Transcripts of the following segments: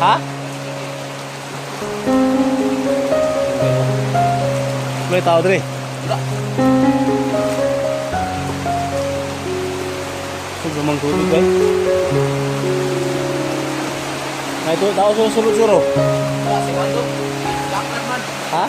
Ha? May tao dre. Sobrang tubig guys. May tao sulod-suro. Ha?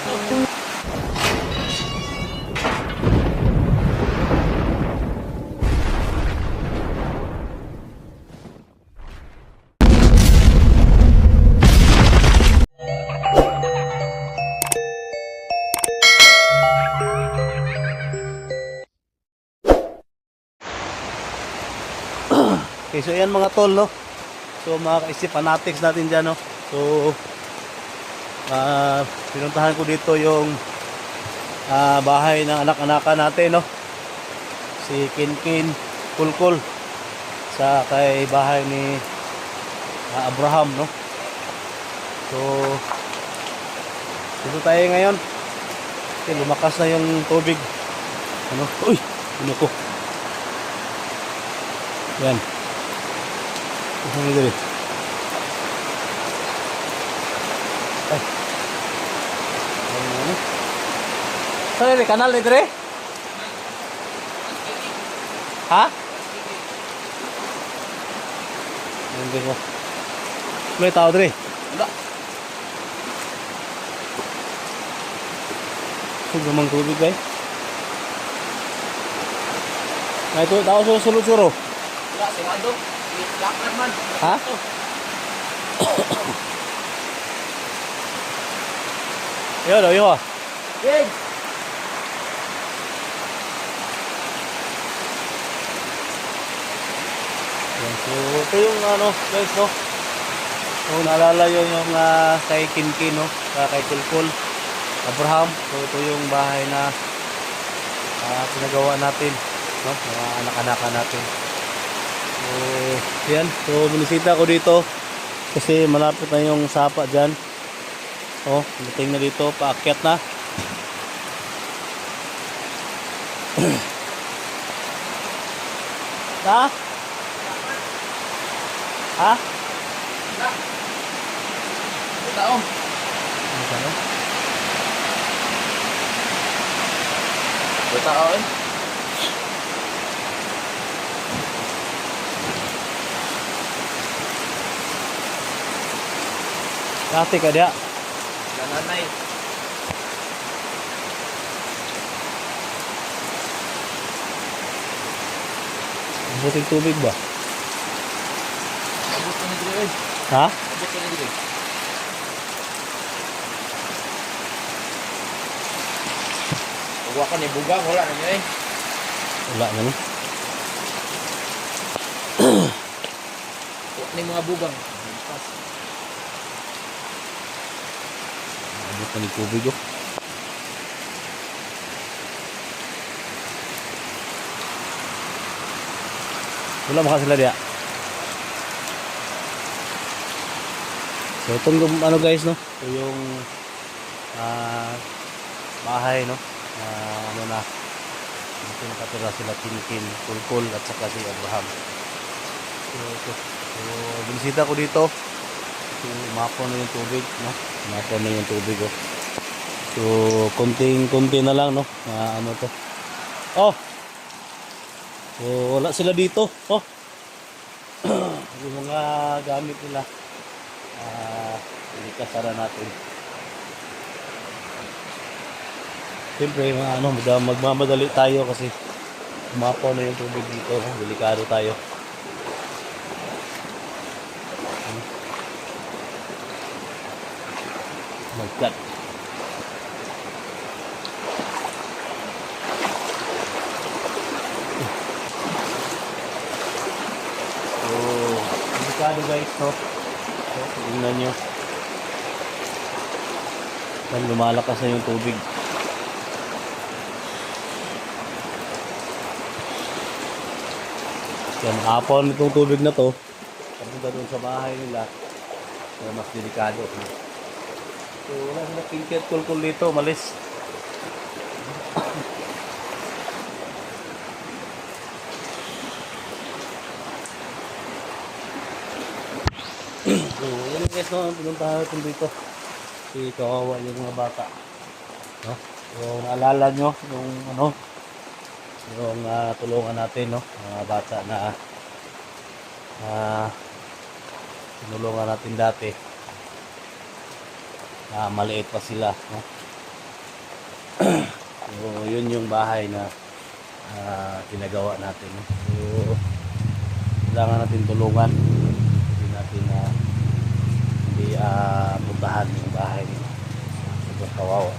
Okay, so yan mga tol, no? So mga ka-isip fanatics natin dyan, no? So pinuntahan ko dito yung bahay ng anak-anakan natin, no? Si Kinkin Kulkul sa kay bahay ni Abraham, no? So dito tayo ngayon. Okay, lumakas na yung tubig. Ano? Uy! Ano ko? Yan. Ano dito? Ay. Ano? Saan yung kanal dito rin? Ha? Hindi ko. May tao dito rin? Wala. Sobrang tubig guys. May tao sulod-suro. Wala, sigado. Lock naman. Ha? Yun o, yun o. Big! So, ito yung ano, guys, no? So, naalala yun yung kay Kinkin, no? Kay Kulkul, Abraham. So, ito yung bahay na pinagawa natin, no? Mga anak-anakan natin. So, yan. So, binisita ko dito kasi malapit na yung sapa dyan. Oh, dating na dito, paakyat na. Ha? Ha? Tao. Tao eh. Dati ka dia. Nanay. Buting tubig ba? Abot ko ni Dre. Ha? Abot ko ni Dre. Huwag ka ni bugang, wala na niya eh. Wala na ni. Huwag ni mga bugang. Abot na ni tubig oh. Wala maka sila dia. So itong ano guys no. So yung bahay no. Ano na. Dito nakatira sila Kinkin, Kulkul at saka si Abraham. So binisita ko dito. So umapon na yung tubig no. Umapon na yung tubig oh. So konting-konti na lang no. Ano to. Oh. So wala sila dito. Oh. Yung mga gamit nila. Ilikasara natin. Siyempre ano, magmamadali tayo kasi umapaw na yung tubig dito. Delikado tayo. Oh my God. Delikado guys, no? So, tingnan nyo. Yan, lumalakas na yung tubig. Yan, apon itong tubig na to. Papunta doon sa bahay nila. So, mas delikado. So, wala sila Kinkin Kulkul dito. Malis. So, yan Ano guys, no, pinuntahan natin dito. Si kawawa yung mga bata. No? Yung naalala nyo, yung ano, yung tulungan natin, no? Mga bata na tinulungan natin dati. Maliit pa sila, no? So, yun yung bahay na ginagawa natin, no? So, kailangan natin tulungan. Hindi natin puntahan yung bahay nila. Sobrang kawawa.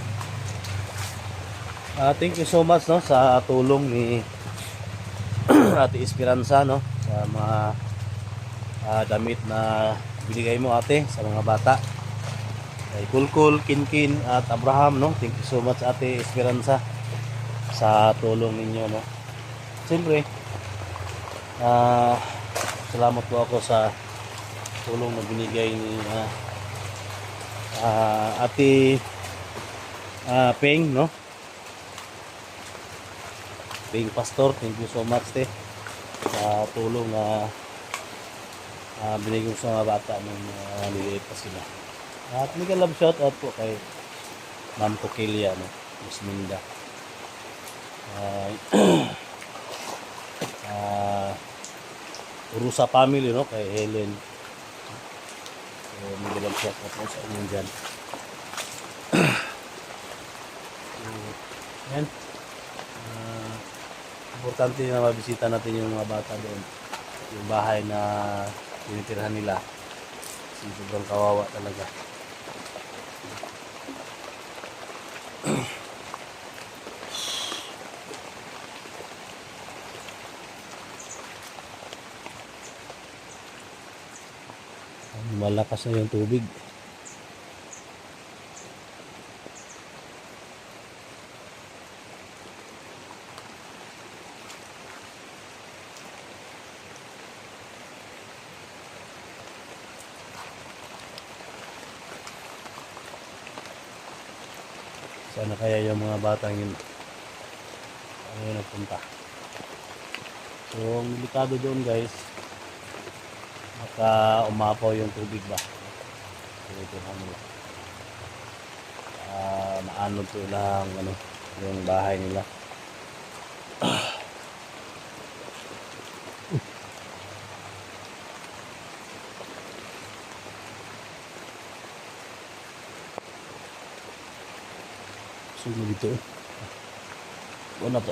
Thank you so much, no, sa tulong ni Ate Esperanza, no, sa mga damit na binigay mo, ate, sa mga bata. Kay Kulkul, Kinkin at Abraham, no. Thank you so much, Ate Esperanza, sa tulong ninyo, no. Siyempre, salamat po ako sa tulong na binigay ni Ate Peng, no. Peng Pastor, thank you so much, te, sa tulong na binigay ko sa mga bata nung niliit pa sila. At mega love shout out po kay Ma'am Coquelia, no, Miss Minda. Urusa family, no, kay Helen. So, mega love shout out po sa inyo dyan. So, yan. Importante na mabisita natin yung mga bata doon. Yung bahay na tinitirhan nila. Kasi sobrang kawawa talaga. Malakas na yung tubig. Sana kaya yung mga batang yun ay nagpunta. So, ang delikado doon, guys, maka umapaw yung tubig ba. So, ito nila. Maanod to lang yung bahay nila. Sunog dito. Ano to?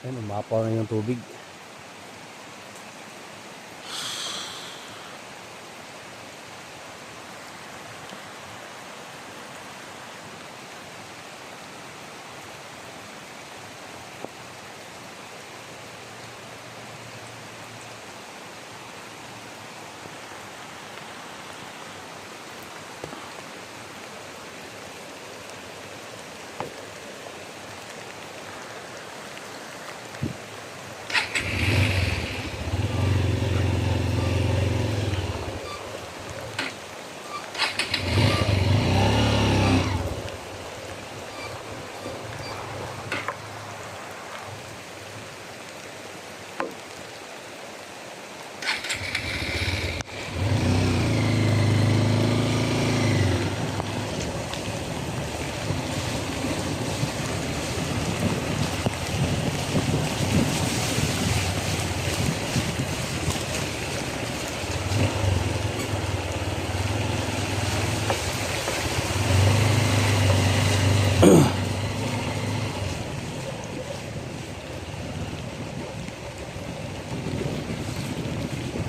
Ayun, umapaw na yung tubig.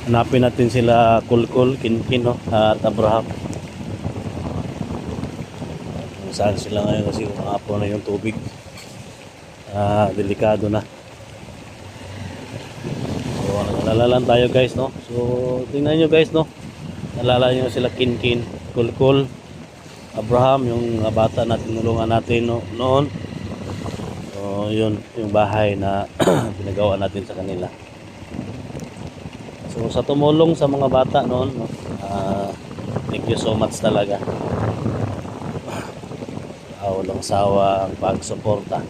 Hanapin natin sila Kulkul, Kinkin, no? At Abraham. Kung saan sila ngayon kasi umapon na yung tubig. Delikado na. So, nalala lang tayo guys, no? So, tingnan nyo guys, no? Nalala nyo sila Kinkin, Kulkul, Abraham, yung bata na tinulungan natin noon. So, yun, yung bahay na pinagawa natin sa kanila. So, sa tumulong sa mga bata noon, no? Thank you so much talaga. Walang sawa ang pagsuporta.